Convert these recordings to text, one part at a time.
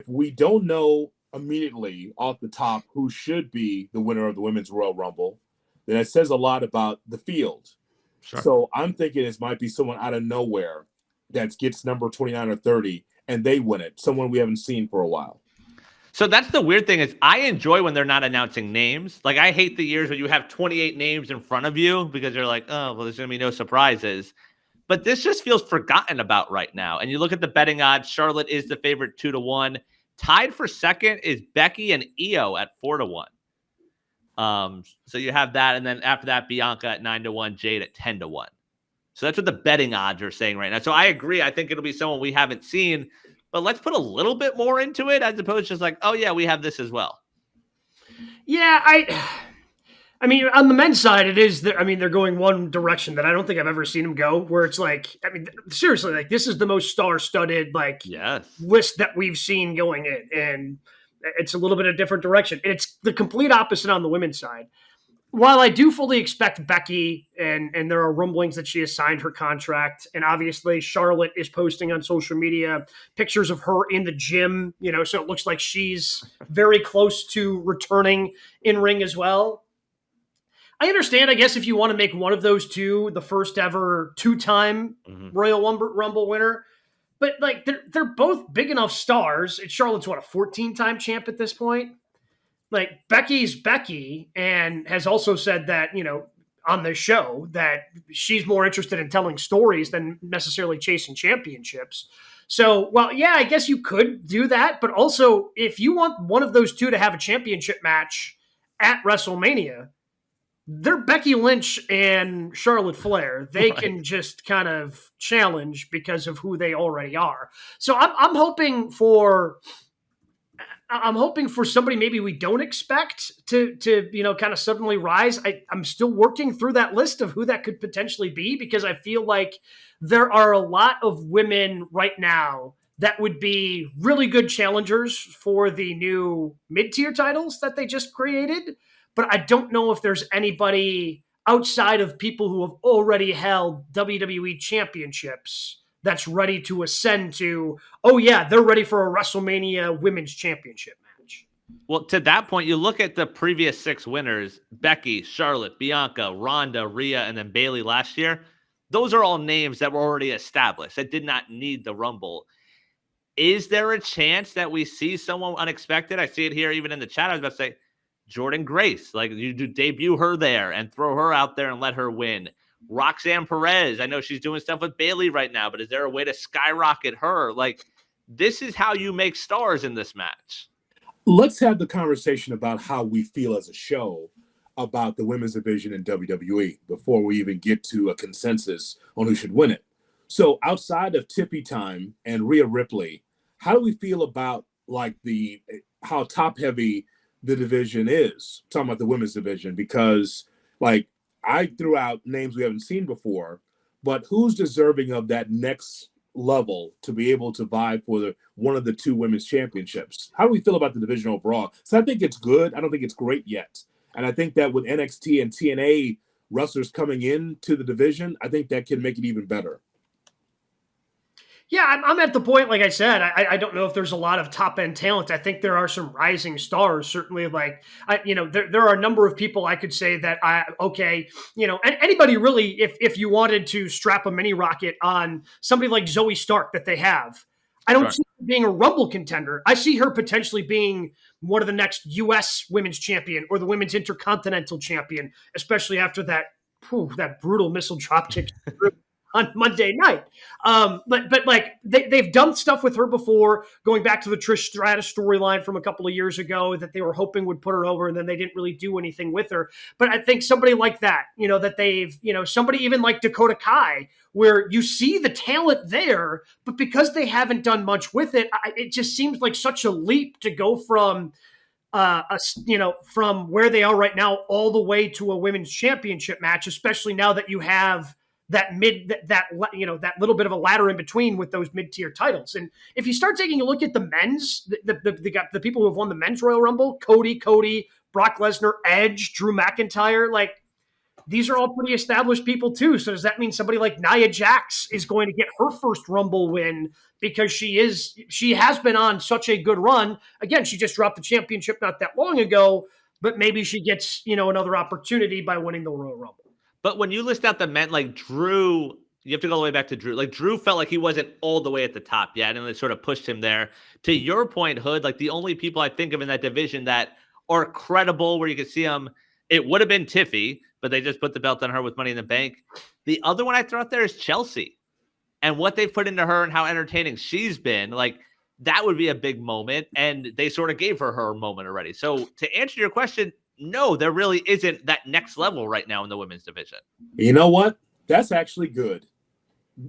we don't know immediately off the top who should be the winner of the Women's Royal Rumble, then it says a lot about the field. Sure. So I'm thinking this might be someone out of nowhere that gets number 29 or 30 and they win it. Someone we haven't seen for a while. So that's the weird thing is I enjoy when they're not announcing names. Like I hate the years when you have 28 names in front of you because you're like, oh, well, there's going to be no surprises. But this just feels forgotten about right now. And you look at the betting odds, Charlotte is the favorite 2-1. Tied for second is Becky and Io at 4-1. So you have that. And then after that, Bianca at 9-1, Jade at 10-1. So that's what the betting odds are saying right now. So I agree. I think it'll be someone we haven't seen, but let's put a little bit more into it as opposed to just like, oh yeah, we have this as well. Yeah, I mean, on the men's side, it is. They're going one direction that I don't think I've ever seen them go. Where it's like, I mean, seriously, like this is the most star-studded list that we've seen going in, and it's a little bit of a different direction. It's the complete opposite on the women's side. While I do fully expect Becky, and there are rumblings that she has signed her contract, and obviously Charlotte is posting on social media pictures of her in the gym, so it looks like she's very close to returning in ring as well. I understand, I guess, if you want to make one of those two the first ever two-time Royal Rumble winner, but like they're both big enough stars. Charlotte's a 14-time champ at this point. Like Becky's Becky, and has also said that on the show that she's more interested in telling stories than necessarily chasing championships. So, well, yeah, I guess you could do that, but also if you want one of those two to have a championship match at WrestleMania, they're Becky Lynch and Charlotte Flair. They can just kind of challenge because of who they already are. So I'm hoping for somebody maybe we don't expect to kind of suddenly rise. I'm still working through that list of who that could potentially be because I feel like there are a lot of women right now that would be really good challengers for the new mid-tier titles that they just created. But I don't know if there's anybody outside of people who have already held WWE championships that's ready to ascend to, oh yeah, they're ready for a WrestleMania Women's Championship match. Well, to that point, you look at the previous 6 winners, Becky, Charlotte, Bianca, Ronda, Rhea, and then Bayley last year. Those are all names that were already established that did not need the Rumble. Is there a chance that we see someone unexpected? I see it here even in the chat. I was about to say, Jordan Grace, like you do debut her there and throw her out there and let her win. Roxanne Perez, I know she's doing stuff with Bayley right now, but is there a way to skyrocket her? Like, this is how you make stars in this match. Let's have the conversation about how we feel as a show about the women's division in WWE before we even get to a consensus on who should win it. So outside of Tippy Time and Rhea Ripley, how do we feel about like how top heavy the division is? I'm talking about the women's division, because like I threw out names we haven't seen before, but who's deserving of that next level to be able to vie for one of the 2 women's championships? How do we feel about the division overall? So I think it's good. I don't think it's great yet. And I think that with NXT and TNA wrestlers coming into the division, I think that can make it even better. Yeah, I'm at the point, like I said, I don't know if there's a lot of top-end talent. I think there are some rising stars, certainly. There are a number of people I could say that anybody really, if you wanted to strap a mini rocket on somebody like Zoe Stark that they have, I don't see her being a Rumble contender. I see her potentially being one of the next U.S. women's champion or the women's intercontinental champion, especially after that brutal missile dropkick on Monday night. But like they've done stuff with her before, going back to the Trish Stratus storyline from a couple of years ago that they were hoping would put her over, and then they didn't really do anything with her. But I think somebody like that, that they've, somebody even like Dakota Kai, where you see the talent there, but because they haven't done much with it, it just seems like such a leap to go from from where they are right now all the way to a women's championship match, especially now that you have that little bit of a ladder in between with those mid-tier titles. And if you start taking a look at the men's, the people who have won the men's Royal Rumble, Cody, Brock Lesnar, Edge, Drew McIntyre, like these are all pretty established people too. So does that mean somebody like Nia Jax is going to get her first Rumble win because she has been on such a good run. Again, she just dropped the championship not that long ago, but maybe she gets, another opportunity by winning the Royal Rumble. But when you list out the men, like Drew, you have to go all the way back to Drew. Like Drew felt like he wasn't all the way at the top yet, and it sort of pushed him there. To your point, Hood, like the only people I think of in that division that are credible, where you could see them, it would have been Tiffy, but they just put the belt on her with Money in the Bank. The other one I throw out there is Chelsea, and what they've put into her and how entertaining she's been. Like that would be a big moment, and they sort of gave her moment already. So to answer your question, no, there really isn't that next level right now in the women's division. You know what? That's actually good.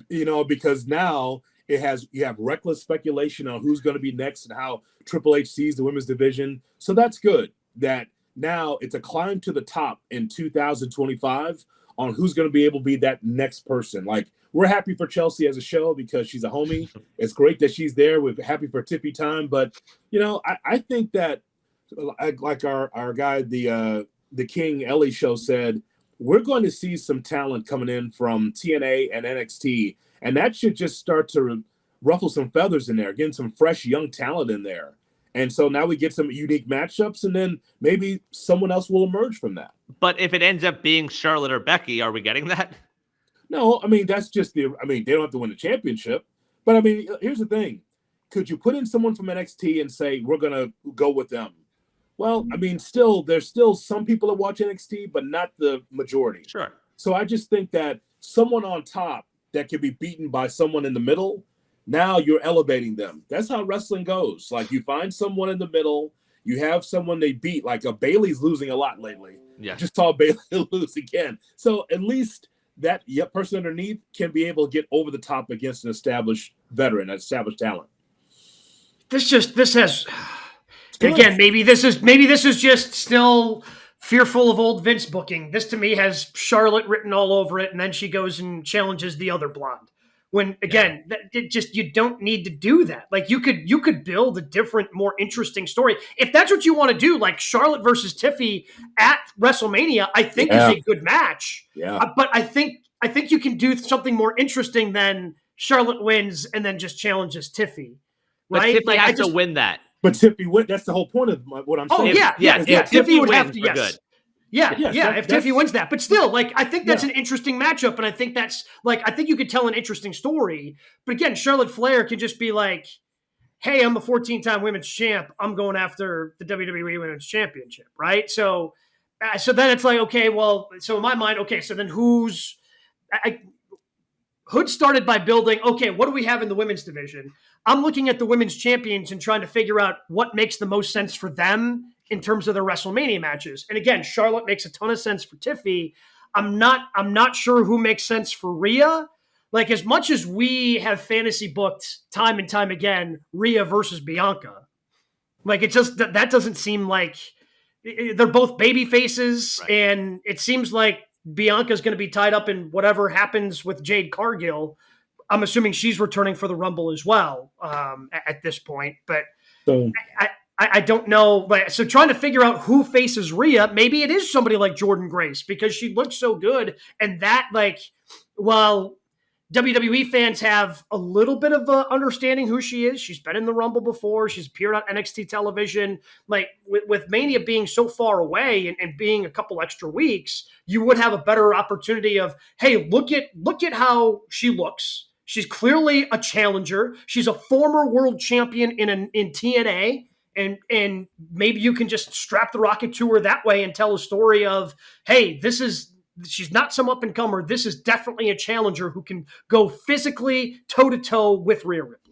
Because now you have reckless speculation on who's going to be next and how Triple H sees the women's division. So that's good that now it's a climb to the top in 2025 on who's going to be able to be that next person. Like, we're happy for Chelsea as a show because she's a homie. It's great that she's there. We're happy for Tiffy time. But, I think that, like our guy, the King Ellie show said, we're going to see some talent coming in from TNA and NXT, and that should just start to ruffle some feathers in there, getting some fresh young talent in there. And so now we get some unique matchups, and then maybe someone else will emerge from that. But if it ends up being Charlotte or Becky, are we getting that? No, I mean, that's just they don't have to win the championship. But I mean, here's the thing. Could you put in someone from NXT and say, we're going to go with them? Well, I mean, there's still some people that watch NXT, but not the majority. Sure. So I just think that someone on top that can be beaten by someone in the middle, now you're elevating them. That's how wrestling goes. Like, you find someone in the middle, you have someone they beat. Like, Bailey's losing a lot lately. Yeah. Just saw Bailey lose again. So at least that person underneath can be able to get over the top against an established veteran, an established talent. This has... Again, maybe this is just still fearful of old Vince booking. This to me has Charlotte written all over it, and then she goes and challenges the other blonde. When again, you don't need to do that. Like you could build a different, more interesting story if that's what you want to do. Like Charlotte versus Tiffy at WrestleMania, I think is a good match. Yeah, but I think you can do something more interesting than Charlotte wins and then just challenges Tiffy. Right? But Tiffy has to win that. But Tiffy wins. That's the whole point of what I'm saying. Oh, yeah. Tiffy would have to, yes. Good. Yeah. If Tiffy wins that. But still, like, I think that's an interesting matchup. And I think that's, like, I think you could tell an interesting story. But again, Charlotte Flair can just be like, hey, I'm a 14-time women's champ. I'm going after the WWE Women's Championship, right? So then it's like, okay, well, so in my mind, okay, so then Hood started by building, okay, what do we have in the women's division? I'm looking at the women's champions and trying to figure out what makes the most sense for them in terms of their WrestleMania matches. And again, Charlotte makes a ton of sense for Tiffy. I'm not sure who makes sense for Rhea. Like, as much as we have fantasy booked time and time again, Rhea versus Bianca, like, it just, that doesn't seem like they're both baby faces. Right. And it seems like Bianca's going to be tied up in whatever happens with Jade Cargill. I'm assuming she's returning for the Rumble as well at this point. But I don't know. So trying to figure out who faces Rhea, maybe it is somebody like Jordynne Grace because she looks so good. And that, like, while WWE fans have a little bit of understanding who she is, she's been in the Rumble before. She's appeared on NXT television. Like, with Mania being so far away and being a couple extra weeks, you would have a better opportunity of, hey, look at how she looks. She's clearly a challenger. She's a former world champion in TNA. And maybe you can just strap the rocket to her that way and tell a story of, hey, she's not some up and comer. This is definitely a challenger who can go physically toe to toe with Rhea Ripley.